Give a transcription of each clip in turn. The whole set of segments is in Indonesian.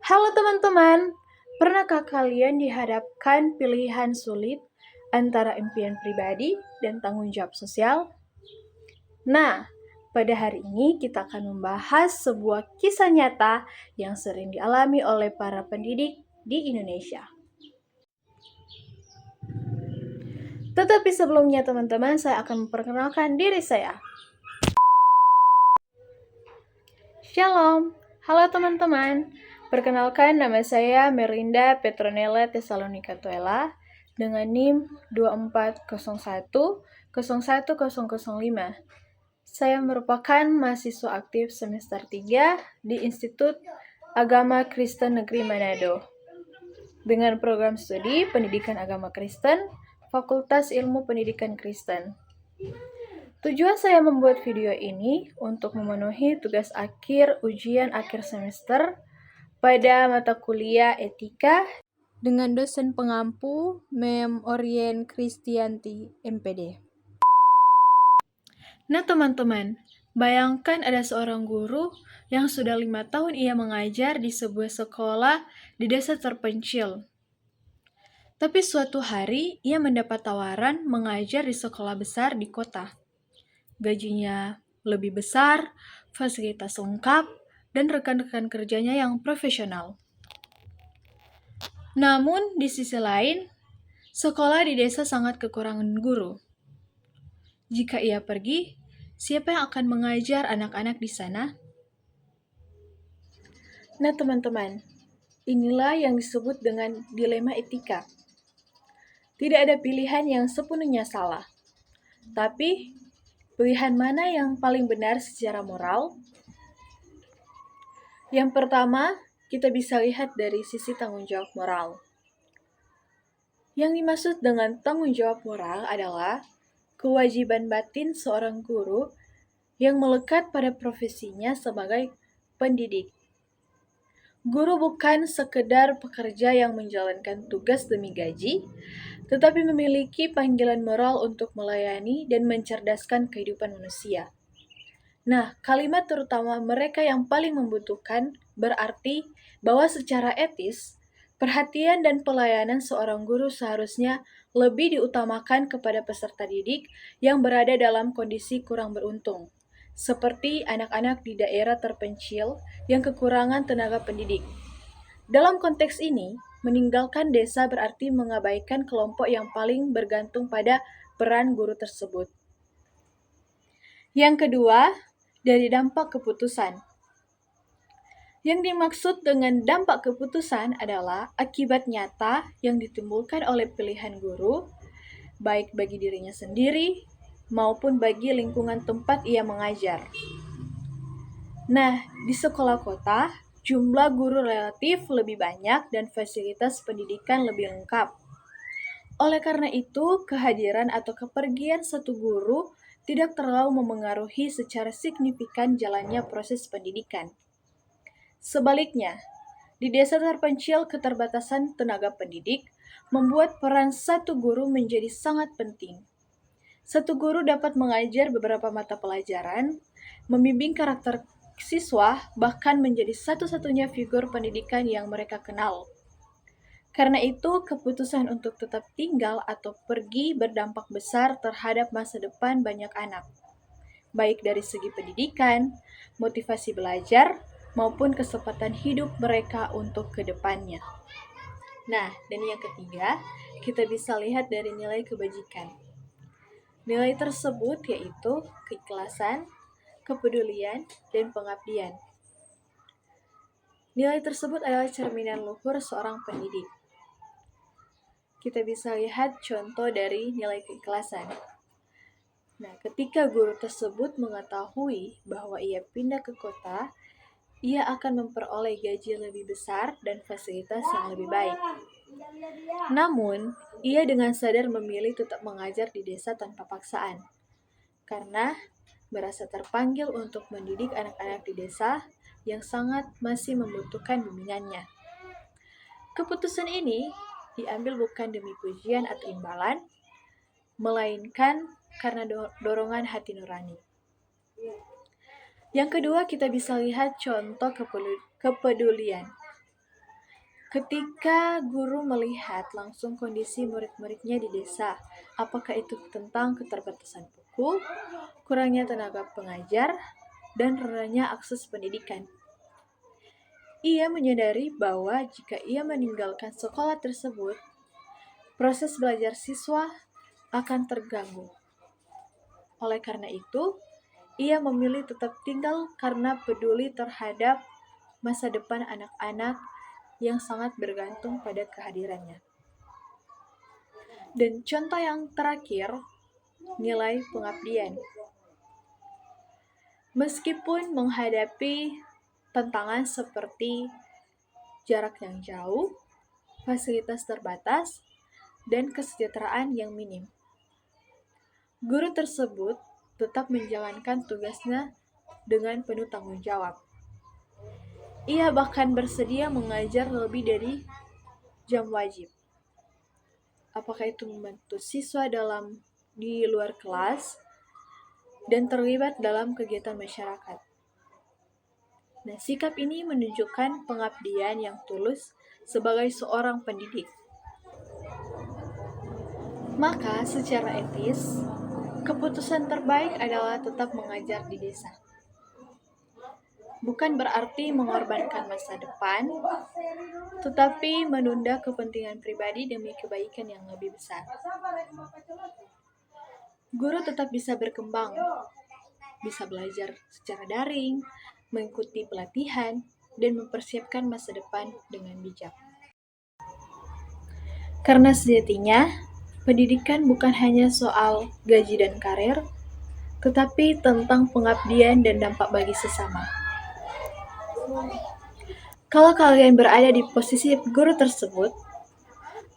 Halo teman-teman, pernahkah kalian dihadapkan pilihan sulit antara impian pribadi dan tanggung jawab sosial? Nah, pada hari ini kita akan membahas sebuah kisah nyata yang sering dialami oleh para pendidik di Indonesia. Tetapi sebelumnya teman-teman, saya akan memperkenalkan diri saya. Shalom, halo teman-teman. Perkenalkan, nama saya Merinda Petronella Tesalonika Tuela dengan NIM 2401-01005. Saya merupakan mahasiswa aktif semester 3 di Institut Agama Kristen Negeri Manado dengan program studi Pendidikan Agama Kristen, Fakultas Ilmu Pendidikan Kristen. Tujuan saya membuat video ini untuk memenuhi tugas akhir ujian akhir semester pada mata kuliah Etika dengan dosen pengampu Mem Orien Kristianti MPD. Nah teman-teman, bayangkan ada seorang guru yang sudah 5 tahun ia mengajar di sebuah sekolah di desa terpencil. Tapi suatu hari ia mendapat tawaran mengajar di sekolah besar di kota. Gajinya lebih besar, fasilitas lengkap, dan rekan-rekan kerjanya yang profesional. Namun, di sisi lain, sekolah di desa sangat kekurangan guru. Jika ia pergi, siapa yang akan mengajar anak-anak di sana? Nah, teman-teman, inilah yang disebut dengan dilema etika. Tidak ada pilihan yang sepenuhnya salah, tapi pilihan mana yang paling benar secara moral? Yang pertama, kita bisa lihat dari sisi tanggung jawab moral. Yang dimaksud dengan tanggung jawab moral adalah kewajiban batin seorang guru yang melekat pada profesinya sebagai pendidik. Guru bukan sekedar pekerja yang menjalankan tugas demi gaji, tetapi memiliki panggilan moral untuk melayani dan mencerdaskan kehidupan manusia. Nah, kalimat terutama mereka yang paling membutuhkan berarti bahwa secara etis, perhatian dan pelayanan seorang guru seharusnya lebih diutamakan kepada peserta didik yang berada dalam kondisi kurang beruntung, seperti anak-anak di daerah terpencil yang kekurangan tenaga pendidik. Dalam konteks ini, meninggalkan desa berarti mengabaikan kelompok yang paling bergantung pada peran guru tersebut. Yang kedua, dari dampak keputusan. Yang dimaksud dengan dampak keputusan adalah akibat nyata yang ditimbulkan oleh pilihan guru, baik bagi dirinya sendiri maupun bagi lingkungan tempat ia mengajar. Nah, di sekolah kota, jumlah guru relatif lebih banyak dan fasilitas pendidikan lebih lengkap. Oleh karena itu, kehadiran atau kepergian satu guru tidak terlalu memengaruhi secara signifikan jalannya proses pendidikan. Sebaliknya, di desa terpencil keterbatasan tenaga pendidik membuat peran satu guru menjadi sangat penting. Satu guru dapat mengajar beberapa mata pelajaran, membimbing karakter siswa, bahkan menjadi satu-satunya figur pendidikan yang mereka kenal. Karena itu, keputusan untuk tetap tinggal atau pergi berdampak besar terhadap masa depan banyak anak, baik dari segi pendidikan, motivasi belajar, maupun kesempatan hidup mereka untuk kedepannya. Nah, dan yang ketiga, kita bisa lihat dari nilai kebajikan. Nilai tersebut yaitu keikhlasan, kepedulian, dan pengabdian. Nilai tersebut adalah cerminan luhur seorang pendidik. Kita bisa lihat contoh dari nilai keikhlasan. Nah, ketika guru tersebut mengetahui bahwa ia pindah ke kota, ia akan memperoleh gaji lebih besar dan fasilitas yang lebih baik. Namun, ia dengan sadar memilih tetap mengajar di desa tanpa paksaan, karena merasa terpanggil untuk mendidik anak-anak di desa yang sangat masih membutuhkan bimbingannya. Keputusan ini diambil bukan demi pujian atau imbalan, melainkan karena dorongan hati nurani. Yang kedua, kita bisa lihat contoh kepedulian. Ketika guru melihat langsung kondisi murid-muridnya di desa, apakah itu tentang keterbatasan buku, kurangnya tenaga pengajar, dan rendahnya akses pendidikan. Ia menyadari bahwa jika ia meninggalkan sekolah tersebut, proses belajar siswa akan terganggu. Oleh karena itu, ia memilih tetap tinggal karena peduli terhadap masa depan anak-anak yang sangat bergantung pada kehadirannya. Dan contoh yang terakhir, nilai pengabdian. Meskipun menghadapi tantangan seperti jarak yang jauh, fasilitas terbatas, dan kesejahteraan yang minim, guru tersebut tetap menjalankan tugasnya dengan penuh tanggung jawab. Ia bahkan bersedia mengajar lebih dari jam wajib. Apakah itu membantu siswa di luar kelas dan terlibat dalam kegiatan masyarakat. Nah, sikap ini menunjukkan pengabdian yang tulus sebagai seorang pendidik. Maka, secara etis, keputusan terbaik adalah tetap mengajar di desa. Bukan berarti mengorbankan masa depan, tetapi menunda kepentingan pribadi demi kebaikan yang lebih besar. Guru tetap bisa berkembang, bisa belajar secara daring, mengikuti pelatihan, dan mempersiapkan masa depan dengan bijak. Karena sejatinya, pendidikan bukan hanya soal gaji dan karir, tetapi tentang pengabdian dan dampak bagi sesama. Kalau kalian berada di posisi guru tersebut,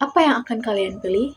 apa yang akan kalian pilih?